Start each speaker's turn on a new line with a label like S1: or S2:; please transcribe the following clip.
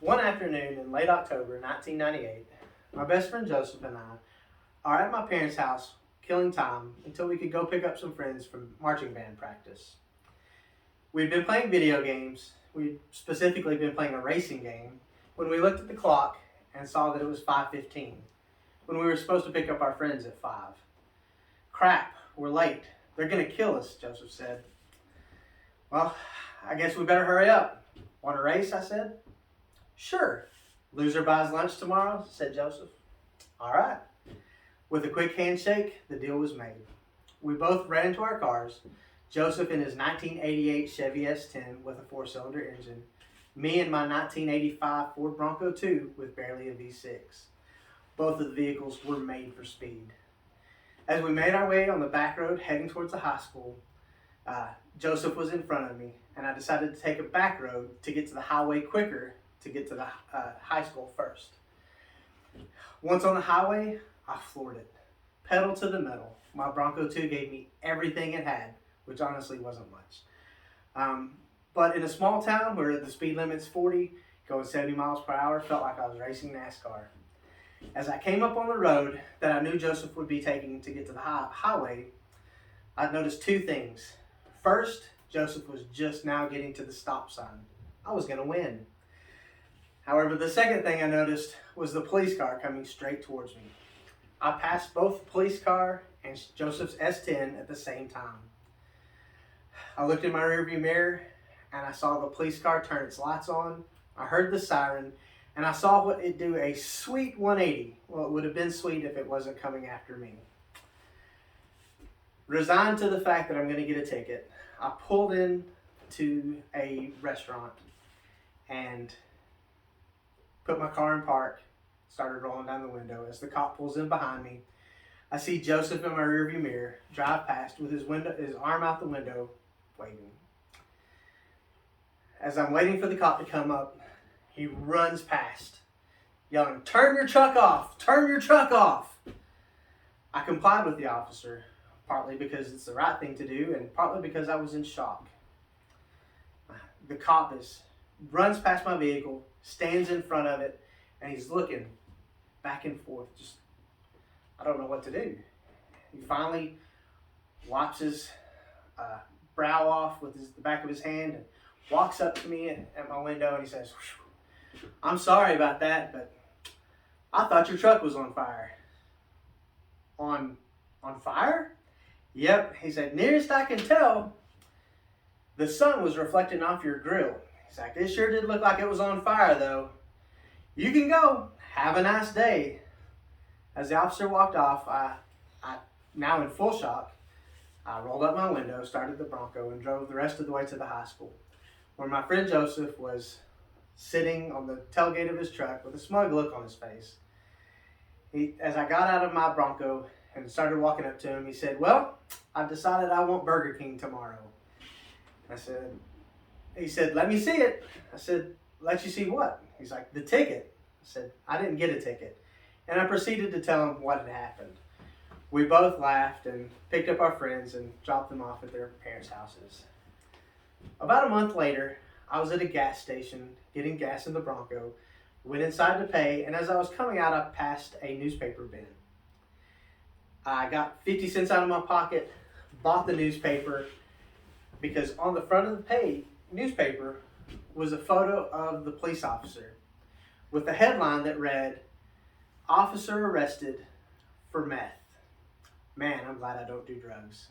S1: One afternoon in late October 1998, my best friend Joseph and I are at my parents' house killing time until we could go pick up some friends from marching band practice. We'd been playing video games, we'd specifically been playing a racing game, when we looked at the clock and saw that it was 5:15, when we were supposed to pick up our friends at 5. Crap, we're late. They're gonna kill us, Joseph said. Well, I guess we better hurry up. Want to race? I said. Sure. Loser buys lunch tomorrow, said Joseph. All right. With a quick handshake, the deal was made. We both ran into our cars, Joseph in his 1988 Chevy S10 with a 4-cylinder engine, me in my 1985 Ford Bronco 2 with barely a V6. Both of the vehicles were made for speed. As we made our way on the back road heading towards the high school, Joseph was in front of me, and I decided to take a back road to get to the highway quicker to get to the high school first. Once on the highway, I floored it. Pedal to the metal. My Bronco 2 gave me everything it had, which honestly wasn't much. But in a small town where the speed limit's 40, going 70 miles per hour felt like I was racing NASCAR. As I came up on the road that I knew Joseph would be taking to get to the highway, I noticed two things. First, Joseph was just now getting to the stop sign. I was going to win. However, the second thing I noticed was the police car coming straight towards me. I passed both the police car and Joseph's S10 at the same time. I looked in my rearview mirror and I saw the police car turn its lights on. I heard the siren and I saw it do a sweet 180. Well, it would have been sweet if it wasn't coming after me. Resigned to the fact that I'm going to get a ticket, I pulled in to a restaurant and put my car in park, started rolling down the window. As the cop pulls in behind me, I see Joseph in my rearview mirror drive past with his arm out the window, waving. As I'm waiting for the cop to come up, he runs past, yelling, "Turn your truck off! Turn your truck off!" I complied with the officer, partly because it's the right thing to do, and partly because I was in shock. The cop runs past my vehicle, stands in front of it, and he's looking back and forth. I don't know what to do. He finally wipes his brow off with the back of his hand and walks up to me at my window and he says, "I'm sorry about that, but I thought your truck was on fire." On fire? Yep, he said, "Nearest I can tell, the sun was reflecting off your grill." He's like, "It sure did look like it was on fire though. You can go. Have a nice day." As the officer walked off, I now in full shock, I rolled up my window, started the Bronco, and drove the rest of the way to the high school, where my friend Joseph was sitting on the tailgate of his truck with a smug look on his face. As I got out of my Bronco and started walking up to him, he said, "Well, I've decided I want Burger King tomorrow." He said, "Let me see it." I said, "Let you see what?" He's like, "The ticket." I said, "I didn't get a ticket." And I proceeded to tell him what had happened. We both laughed and picked up our friends and dropped them off at their parents' houses. About a month later, I was at a gas station getting gas in the Bronco, went inside to pay, and as I was coming out, I passed a newspaper bin. I got 50 cents out of my pocket, bought the newspaper, because on the front of the newspaper was a photo of the police officer with a headline that read, "Officer arrested for meth." Man, I'm glad I don't do drugs.